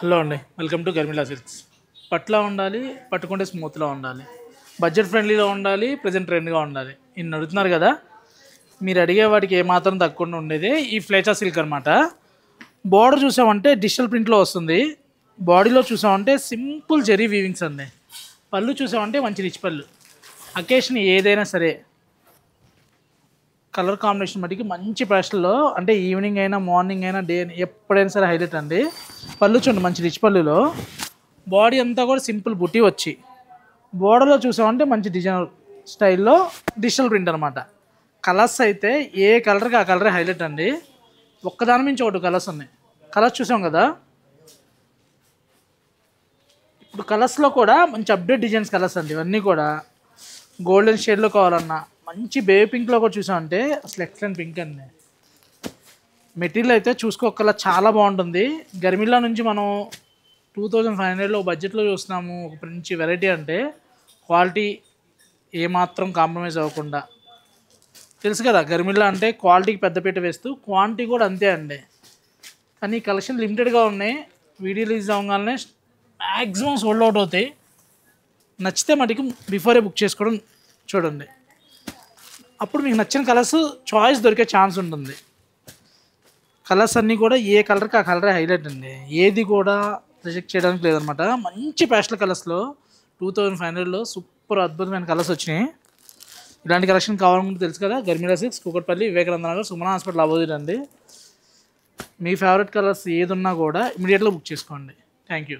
Hello అండి, welcome to గర్మిలా silks. పట్లా ఉండాలి, పట్టుకుంటే స్మూత్లో ఉండాలి, బడ్జెట్ ఫ్రెండ్లీలో ఉండాలి, ప్రజెంట్ ట్రెండ్గా ఉండాలి. ఇన్ని అడుగుతున్నారు కదా, మీరు అడిగే వాటికి ఏమాత్రం తక్కువ ఉండేది ఈ ఫ్లేచర్ సిల్క్ అనమాట. బార్డర్ చూసామంటే డిజిటల్ ప్రింట్లో వస్తుంది. బాడీలో చూసామంటే సింపుల్ జెరీ వీవింగ్స్ అండి. పళ్ళు చూసామంటే మంచి రిచ్ పళ్ళు. అకేషన్ ఏదైనా సరే కలర్ కాంబినేషన్ మటుకి మంచి ప్యాస్టల్లో, అంటే ఈవినింగ్ అయినా మార్నింగ్ అయినా డే ఎప్పుడైనా సరే హైలైట్ అండి. పళ్ళు చూడండి, మంచి రిచ్ పళ్ళులో. బాడీ అంతా కూడా సింపుల్ బుట్టి వచ్చి బోర్డర్లో చూసామంటే మంచి డిజైనర్ స్టైల్లో డిజిటల్ ప్రింట్ అనమాట. కలర్స్ అయితే ఏ కలర్కి ఆ కలరే హైలైట్ అండి. ఒక్కదాని నుంచి ఒకటి కలర్స్ ఉన్నాయి. కలర్స్ చూసాం కదా, ఇప్పుడు కలర్స్లో కూడా మంచి అప్డేట్ డిజైన్స్ కలర్స్ అండి. ఇవన్నీ కూడా గోల్డెన్ షేడ్లో కావాలన్నా, మంచి బేబీ పింక్లో కూడా చూసామంటే అసలు ఎక్సలెంట్ పింక్ అండి. మెటీరియల్ అయితే చూసుకోకల్లా చాలా బాగుంటుంది. గర్మిలా నుంచి మనం 2500లో బడ్జెట్లో చూస్తున్నాము. ఒక మంచి వెరైటీ అంటే క్వాలిటీ ఏమాత్రం కాంప్రమైజ్ అవ్వకుండా. తెలుసు కదా, గర్మిలా అంటే క్వాలిటీకి పెద్దపీట వేస్తూ క్వాంటిటీ కూడా అంతే అండి. కానీ కలెక్షన్ లిమిటెడ్గా ఉన్నాయి. వీడియో రిలీజ్ అవ్వగానే మ్యాక్సిమం సోల్డ్ అవుట్ అవుతాయి. నచ్చితే మటుకు బిఫోరే బుక్ చేసుకోవడం చూడండి. అప్పుడు మీకు నచ్చిన కలర్స్ చాయిస్ దొరికే ఛాన్స్ ఉంటుంది. కలర్స్ అన్నీ కూడా ఏ కలర్కి ఆ కలరే హైలైట్ అండి. ఏది కూడా రిజెక్ట్ చేయడానికి లేదనమాట. మంచి ప్యాస్టల్ కలర్స్లో 2500లో సూపర్ అద్భుతమైన కలర్స్ వచ్చినాయి. ఇలాంటి కలెక్షన్ కావాలనుకుంటే తెలుసు కదా, Garmila silks, Kukatpally, Vivekananda Nagar, Sumana hospital opposite అండి. మీ ఫేవరెట్ కలర్స్ ఏది ఉన్నా కూడా ఇమీడియట్గా బుక్ చేసుకోండి. Thank you.